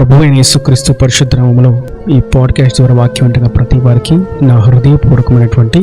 ప్రభువైన యేసుక్రీస్తు పరిశుద్ధ నామములో ఈ పాడ్కాస్ట్ ద్వారా వాక్యం వింటున్న ప్రతి వారికి నా హృదయపూర్వకమైనటువంటి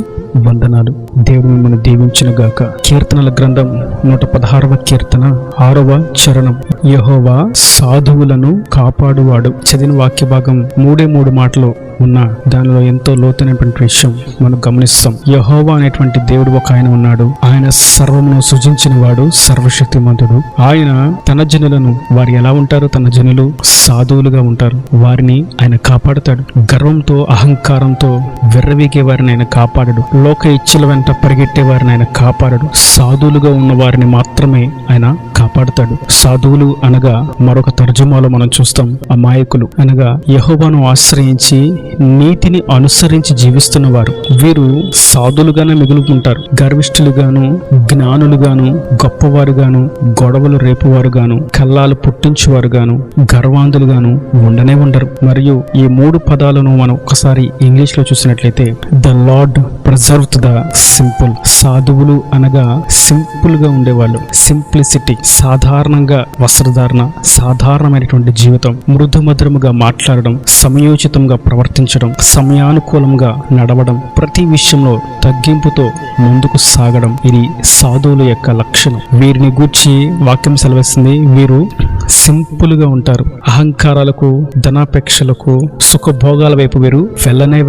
వందనాలు. దేవుడు మిమ్మల్ని దీవించును గాక. కీర్తనల గ్రంథం 116వ కీర్తన 6వ చరణం. యెహోవా సాధువులను కాపాడువాడు. చదివిన వాక్య భాగం 3 మాటలు ఉన్న దానిలో ఎంతో లోతైనటువంటి విషయం మనం గమనిస్తాం. యెహోవా అనేటువంటి దేవుడు ఒక ఆయన ఉన్నాడు. ఆయన సర్వమును సృజించిన వాడు, సర్వశక్తిమంతుడు. ఆయన తన జనులను, వారు ఎలా ఉంటారు? తన జనులు సాధువులుగా ఉంటారు. వారిని ఆయన కాపాడుతాడు. గర్వంతో అహంకారంతో విర్రవీగే వారిని ఆయన కాపాడడు. లోక ఇచ్చల వెంట పరిగెట్టే వారిని ఆయన కాపాడడు. సాధువులుగా ఉన్న వారిని మాత్రమే ఆయన కాపాడుతాడు. సాధువులు అనగా మరొక తర్జుమాలో మనం చూస్తాం అమాయకులు అనగా యెహోవాను ఆశ్రయించి నీతిని అనుసరించి జీవిస్తున్న వారు. వీరు సాధులుగానే మిగులుకుంటారు. గర్విష్ఠులుగాను, జ్ఞానులుగాను, గొప్పవారుగాను, గొడవలు రేపువారుగాను, కల్లాలు పుట్టించువారుగాను, గర్వాంధులుగాను ఉండనే ఉండరు. మరియు ఈ 3 పదాలను మనం ఒకసారి ఇంగ్లీష్ లో చూసినట్లయితే the lord preserved the simple. సాధువులు అనగా సింపుల్ గా ఉండేవాళ్ళు. సింప్లిసిటీ, సాధారణంగా వస్త్రధారణ, సాధారణమైనటువంటి జీవితం, మృదుమధురముగా మాట్లాడడం, సమయోచితంగా ప్రవర్తించడం, సమయానుకూలంగా నడవడం, ప్రతి విషయంలో తగ్గింపుతో ముందుకు సాగడం, ఇది సాధువుల యొక్క లక్షణం. వీరిని గూర్చి వాక్యం సెలవిస్తుంది, వీరు సింపుల్ గా ఉంటారు. అహంకారాలకు, ధనాపేక్షలకు, సుఖభోగాల వైపు వీరు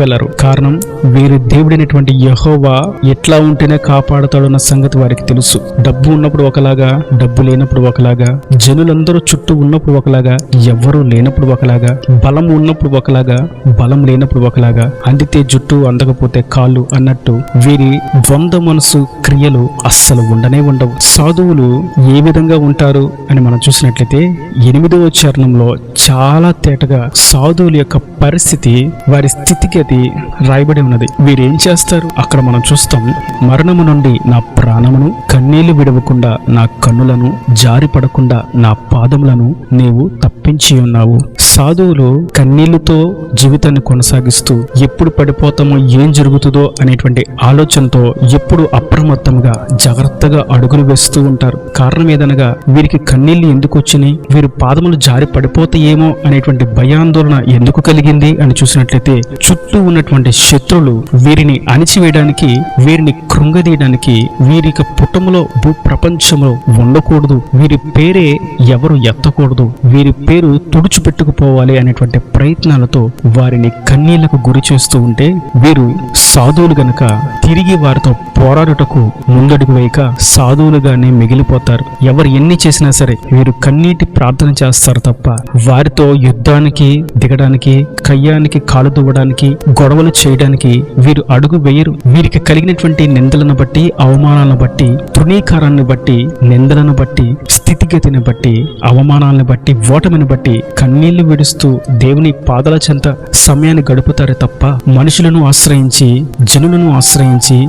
వెళ్ళరు. కారణం, వీరి దేవుడైనటువంటి యెహోవా ఎట్లా ఉంటేనే కాపాడుతాడన్న సంగతి వారికి తెలుసు. డబ్బు ఉన్నప్పుడు ఒకలాగా, డబ్బు లేనప్పుడు ఒకలాగా, జనులందరూ చుట్టూ ఉన్నప్పుడు ఒకలాగా, ఎవ్వరూ లేనప్పుడు ఒకలాగా, బలం ఉన్నప్పుడు ఒకలాగా, బలం లేనప్పుడు ఒకలాగా, అందితే జుట్టు అందకపోతే కాళ్ళు అన్నట్టు వీరి ద్వంద్వ మనసు క్రియలు అస్సలు ఉండవు. సాధువులు ఏ విధంగా ఉంటారు అని మనం చూసినట్లయితే 8వ చరణంలో చాలా తేటగా సాధువుల యొక్క పరిస్థితి, వారి స్థితిగతి రాయబడి ఉన్నది. వీరేం చేస్తారు అక్కడ మనం చూస్తాం. మరణము నుండి నా ప్రాణమును, కన్నీళ్లు విడవకుండా నా కన్నులను, జారిపడకుండా నా పాదములను నీవు తప్పించి ఉన్నావు. సాధువులు కన్నీళ్లతో జీవితాన్ని కొనసాగిస్తూ ఎప్పుడు పడిపోతామో, ఏం జరుగుతుందో అనేటువంటి ఆలోచనతో ఎప్పుడు అప్రమత్తంగా జాగ్రత్తగా అడుగులు వేస్తూ ఉంటారు. కారణం ఏదనగా వీరికి కన్నీళ్లు ఎందుకు వచ్చినాయి, వీరి పాదములు జారి పడిపోతాయేమో అనేటువంటి భయాందోళన ఎందుకు కలిగింది అని చూసినట్లయితే చుట్టూ ఉన్నటువంటి శత్రువులు వీరిని అణిచివేయడానికి, వీరిని కృంగదీయడానికి, వీరికి పుటములో భూప్రపంచంలో ఉండకూడదు, వీరి పేరే ఎవరు ఎత్తకూడదు, వీరి పేరు తుడిచిపెట్టుకుపోవాలి అనేటువంటి ప్రయత్నాలతో వారిని కన్నీళ్లకు గురి చేస్తూ ఉంటే, వీరు సాధువులు గనక తిరిగి వారితో పోరాడుటకు ముందడుగు వేయక సాధువులుగానే మిగిలిపోతారు. ఎవరు ఎన్ని చేసినా సరే వీరు కన్నీటి ప్రార్థన చేస్తారు తప్ప వారితో యుద్ధానికి దిగడానికి, కయ్యానికి కాలు దువ్వడానికి, గొడవలు చేయడానికి వీరు అడుగు వేయరు. వీరికి కలిగినటువంటి నిందలను బట్టి, అవమానాలను బట్టి, తృణీకారాన్ని బట్టి, నిందలను బట్టి, స్థితిగతిని బట్టి, అవమానాలను బట్టి, ఓటమిని బట్టి కన్నీళ్లు విడుస్తూ దేవుని పాదాల చెంత సమయాన్ని గడుపుతారే తప్ప మనుషులను ఆశ్రయించి, జనులను ఆశ్రయించి,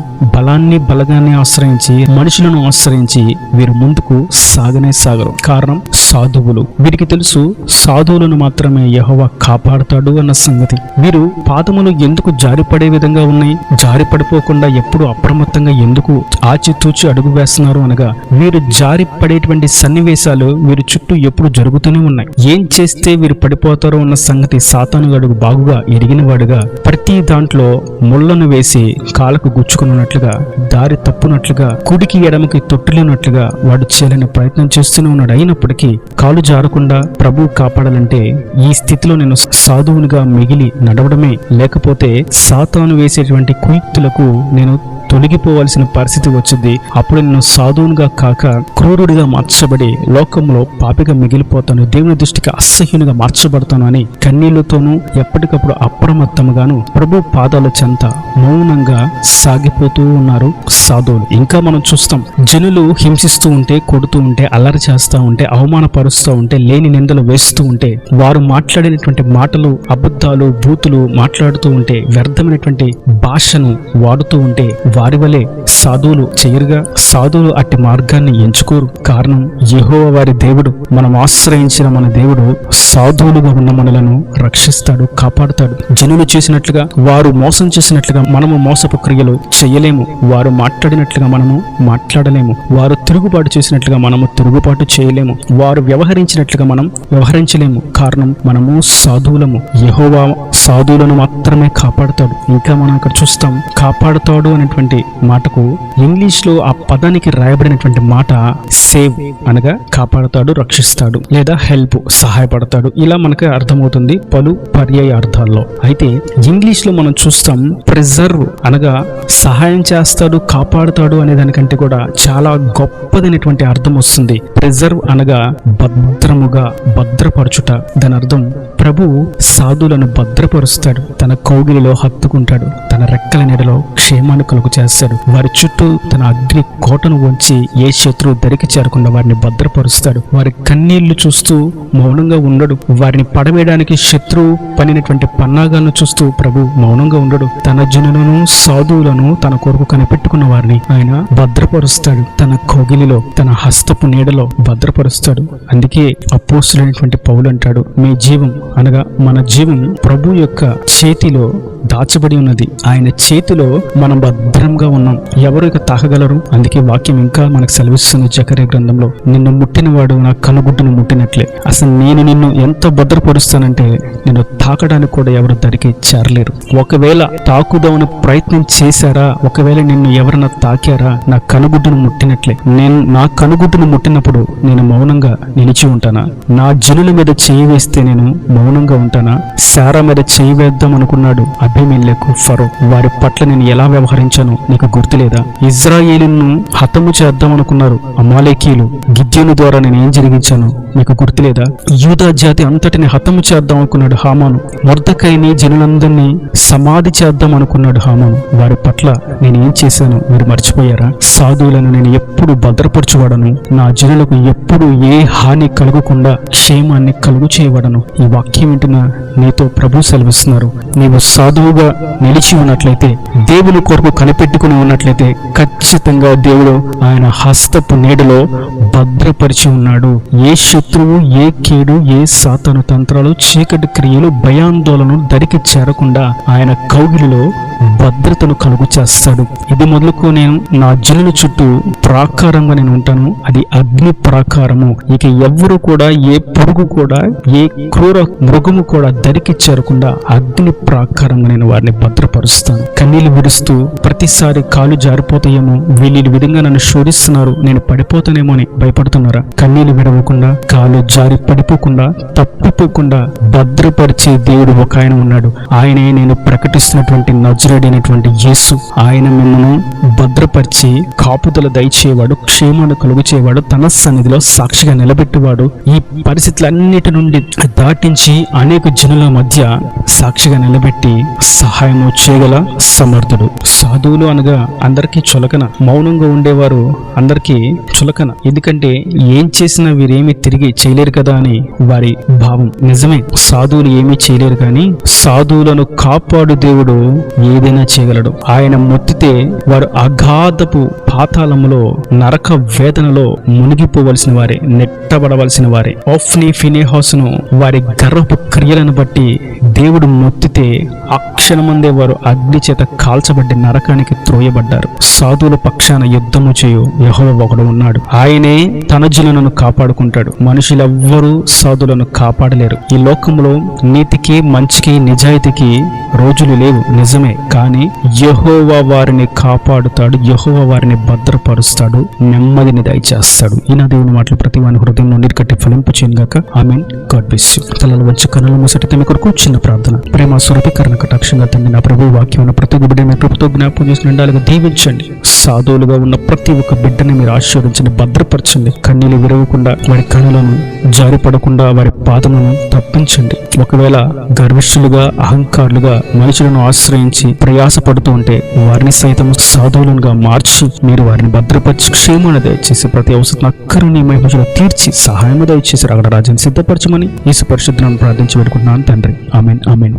బలగాన్ని ఆశ్రయించి, మనుషులను ఆశ్రయించి వీరు ముందుకు సాగరు. కారణం, సాధువులు. వీరికి తెలుసు సాధువులను మాత్రమే యెహోవా కాపాడుతాడు అన్న సంగతి. వీరు పాదములు ఎందుకు జారిపడే విధంగా ఉన్నాయి, జారిపడిపోకుండా ఎప్పుడు అప్రమత్తంగా ఎందుకు ఆచితూచి అడుగు వేస్తున్నారు అనగా, వీరు జారి పడేటువంటి సన్నివేశాలు వీరి చుట్టూ ఎప్పుడు జరుగుతూనే ఉన్నాయి. ఏం చేస్తే వీరు పడిపోతారో అన్న సంగతి సాతానుగాడు బాగుగా ఎరిగిన వాడుగా ప్రతి దాంట్లో ముళ్ళను వేసి కాలకు గుచ్చుకున్నట్లుగా, దారి తప్పునట్లుగా, కుడికి ఎడమకి తొట్టులేనట్లుగా వాడు చేయాలని ప్రయత్నం చేస్తూనే ఉన్నాడు. అయినప్పటికీ కాలు జారకుండా ప్రభు కాపాడాలంటే ఈ స్థితిలో నేను సాధువునిగా మిగిలి నడవడమే, లేకపోతే సాతాను వేసేటువంటి కుయుక్తులకు నేను తొలగిపోవాల్సిన పరిస్థితి వచ్చింది. అప్పుడు నేను సాధువునిగా కాక క్రూరుడిగా మార్చబడి లోకంలో పాపిగా మిగిలిపోతాను, దేవుని దృష్టికి అసహ్యునిగా మార్చబడతాను అని కన్నీళ్లతోనూ ఎప్పటికప్పుడు అప్రమత్తముగాను ప్రభు పాదాల చెంత మౌనంగా సాగిపోతూ ఉన్నారు సాధువులు. ఇంకా మనం చూస్తాం, జనులు హింసిస్తూ ఉంటే, కొడుతూ ఉంటే, అల్లరి చేస్తూ ఉంటే, అవమానపరుస్తూ ఉంటే, లేని నిందలు వేస్తూ ఉంటే, వారు మాట్లాడినటువంటి మాటలు అబద్ధాలు, బూతులు మాట్లాడుతూ ఉంటే, వ్యర్థమైనటువంటి భాషను వాడుతూ ఉంటే వారి వలె సాధువులు చేయరుగా. సాధువులు అట్టి మార్గాన్ని ఎంచుకోరు. కారణం, యెహోవా వారి దేవుడు, మనం ఆశ్రయించిన మన దేవుడు సాధువులుగా ఉన్న మనలను రక్షిస్తాడు, కాపాడుతాడు. జనులు చేసినట్లుగా, వారు మోసం చేసినట్లుగా మనము మోసపు క్రియలు చేయలేము. వారు మాట్లాడినట్లుగా మనము మాట్లాడలేము. వారు తిరుగుబాటు చేసినట్లుగా మనము తిరుగుబాటు చేయలేము. వారు వ్యవహరించినట్లుగా మనం వ్యవహరించలేము. కారణం, మనము సాధువులము. యెహోవా సాధువులను మాత్రమే కాపాడుతాడు. ఇంకా మనం ఇక్కడ చూస్తాం, కాపాడుతాడు అనేటువంటి మాటకు ఇంగ్లీష్ లో ఆ పదానికి రాయబడినటువంటి మాట సేవ్ అనగా కాపాడుతాడు, రక్షిస్తాడు, లేదా హెల్ప్, సహాయపడతాడు. ఇలా మనకు అర్థమవుతుంది పలు పర్యాయ అర్థాల్లో. అయితే ఇంగ్లీష్ లో మనం చూస్తాం ప్రిజర్వ్ అనగా సహాయం చేస్తాడు, కాపాడుతాడు అనే దానికంటే కూడా చాలా గొప్పదైనటువంటి అర్థం వస్తుంది. ప్రిజర్వ్ అనగా భద్రముగా, భద్రపరచుట. దాని అర్థం, ప్రభు సాధువులను భద్రపరుస్తాడు, తన కౌగిలిలో హత్తుకుంటాడు, తన రెక్కల నీడలో క్షేమాన్ని కలుగు చేస్తాడు. వారి చుట్టూ తన అగ్ని కోటను ఉంచి ఏ శత్రువు దరికి చేరకుండా వారిని భద్రపరుస్తాడు. వారి కన్నీళ్లు చూస్తూ మౌనంగా ఉండడు. వారిని పడవేయడానికి శత్రువు పనినటువంటి పన్నాగాలను చూస్తూ ప్రభు మౌనంగా ఉండడు. తన జనులను, సాధువులను తన కొరకు కనిపెట్టుకున్న వారిని ఆయన భద్రపరుస్తాడు. తన కౌగిలిలో, తన హస్తపు నీడలో భద్రపరుస్తాడు. అందుకే అపోస్తులైనటువంటి పౌలు అంటాడు, మీ జీవం అనగా మన జీవం ప్రభు యొక్క చేతిలో దాచబడి ఉన్నది. ఆయన చేతిలో మనం భద్రంగా ఉన్నాం. ఎవరు ఇక తాకగలరు? అందుకే వాక్యం ఇంకా మనకు సెలవిస్తుంది జకర్యా గ్రంథంలో, నిన్ను ముట్టినవాడు నా కనుగుడ్డును ముట్టినట్లే. అసలు నేను నిన్ను ఎంత భద్రపరుస్తానంటే నిన్ను తాకడానికి కూడా ఎవరు దరికి చేరలేరు. ఒకవేళ తాకుదామని ప్రయత్నం చేశారా, ఒకవేళ నిన్ను ఎవరన్నా తాకారా, నా కనుగుడ్డును ముట్టినట్లే. నేను నా కనుగుడ్డును ముట్టినప్పుడు నేను మౌనంగా నిలిచి ఉంటానా? నా జనుల మీద చేయి వేస్తే నేను మౌనంగా ఉంటానా? శారా మీద చేయి వేద్దాం అనుకున్నాడు అబీమెలెకు, ఫరో. వారి పట్ల నేను ఎలా వ్యవహరించాను నీకు గుర్తులేదా? ఇజ్రాయేలును హతము చేద్దాం అనుకున్నారు అమాలేకీయులు, గిద్యోను ద్వారా నేను ఏం జరిగించాను నీకు గుర్తులేదా? యూదా జాతి అంతటిని హతము చేద్దాం అనుకున్నాడు హామాను. మొర్దెకైని, జనులందరినీ సమాధి చేద్దాం అనుకున్నాడు హామాను. వారి పట్ల నేను ఏం చేశాను మీరు మర్చిపోయారా? సాధువులను నేను ఎప్పుడు భద్రపరచువాడను, నా జనులకు ఎప్పుడు ఏ హాని కలుగకుండా క్షేమాన్ని కలుగు చేయబడను. ఈ వాక్యం వింటున్న నీతో ప్రభు సెలవిస్తున్నారు, నీవు సాధువుగా నిలిచి ఉన్నట్లయితే, దేవుని కొరకు కనిపెట్టుకుని ఉన్నట్లయితే ఖచ్చితంగా దేవుడు ఆయన హస్తపు నీడలో భద్రపరిచి ఉన్నాడు. ఏ శత్రువు, ఏ కీడు, ఏ సాతాను తంత్రాలు, చీకటి క్రియలు, భయాందోళనలు దరికి చేరకుండా ఆయన కౌగిలిలో భద్రతను కలుగు చేస్తాడు. ఇది మొదలుకు నేను నా జనుల చుట్టూ ప్రాకారంగా నేను ఉంటాను, అది అగ్ని ప్రాకారము. ఇక ఎవ్వరు కూడా, ఏ పురుగు కూడా, ఏ క్రూర మృగము కూడా దరికి చేరకుండా అగ్ని ప్రాకారంగా నేను వారిని భద్రపరుస్తాను. కన్నీళ్లు విడుస్తూ ప్రతిసారి కాలు జారిపోతాయేమో, వీళ్ళు విధంగా నన్ను శోధిస్తున్నారు, నేను పడిపోతానేమో అని భయపడుతున్నారా? కన్నీళ్లు విడవకుండా, కాలు జారి పడిపోకుండా, తప్పిపోకుండా భద్రపరిచే దేవుడు ఒక ఆయన ఉన్నాడు. ఆయనే నేను ప్రకటిస్తున్నటువంటి నజరేయుడైనటువంటి యేసు. ఆయన మిమ్మల్ని భద్రపరిచి కాపుదల దయచేవాడు, క్షేమాన్ని కలుగు చేయవాడు, తన సన్నిధిలో సాక్షిగా నిలబెట్టేవాడు. ఈ పరిస్థితులన్నిటి నుండి దాటించి అనేక జనుల మధ్య సాక్షిగా నిలబెట్టి సహాయము చేయగల సమర్థుడు. సాధువులు అనగా అందరికీ చులకన, మౌనంగా ఉండేవారు అందరికీ చులకన. ఎందుకంటే ఏం చేసినా వీరేమీ తిరిగి చేయలేరు కదా అని వారి భావం. నిజమే, సాధువులు ఏమీ చేయలేరు, కానీ సాధువులను కాపాడు దేవుడు ఏదైనా చేయగలడు. ఆయన మొత్తితే వారు అగాధపు పాతాళములో, నరక వేదనలో మునిగిపోవలసిన వారే, నెట్టబడవలసిన వారే. ఆఫ్ని ఫినెహాసును వారి గర్వపు క్రియలను బట్టి దేవుడు మొత్తితే ఆ క్షణమందే వారు అగ్ని చేత కాల్చబడ్డి నరకానికి త్రోయబడ్డారు. సాధువుల పక్షాన యుద్ధము చేయు యెహోవా ఒకడు ఉన్నాడు. ఆయనే తన జనులను కాపాడుకుంటాడు. మనుషులెవ్వరూ సాధువులను కాపాడలేరు. ఈ లోకంలో నీతికి, మంచికి, నిజాయితీకి రోజులు లేవు, నిజమే. కానీ యెహోవా వారిని కాపాడుతాడు, యెహోవా వారిని భద్రపరుస్తాడు, నెమ్మదిని దయచేస్తాడు. ఈ నా దేవుని మాటలు ప్రతి వాని హృదయంలో నీరుకట్టి ఫలింపు చేయను గాక. ఆమేన్. God bless you. తలలు వంచి కన్నుల మూసటి తమ కొరకు చిన్న ప్రార్థన. ప్రేమ స్వరూపీకరణ కటాక్షంగా తండ్రి, నా ప్రభు వాక్యం ప్రతి ఒక్క బిడ్డని ప్రభుత్వ జ్ఞాపకం చేసి నిండాలుగా దీవించండి. సాధువులుగా ఉన్న ప్రతి ఒక్క బిడ్డని మీరు ఆశీర్వదించండి, భద్రపరచండి. కన్నీళ్ళు విరవకుండా, వారి కనులను జారిపడకుండా వారి పాదములను తప్పించండి. ఒకవేళ గర్విష్ఠులుగా, అహంకారులుగా మనుషులను ఆశ్రయించి ప్రయాసపడుతూ ఉంటే వారిని సైతం సాధువులుగా మార్చి మీరు వారిని భద్రపరిచి క్షేమాన్ని దయచేసి ప్రతి అవసరం అక్కరుని మహిమలో తీర్చి సహాయము దయచేసి అక్కడ రాజ్యాన్ని సిద్ధపరచమని యేసు పరిశుద్ధ నామమున ప్రార్థించి వేడుకుంటున్నాను తండ్రి. ఆమేన్. ఆమేన్.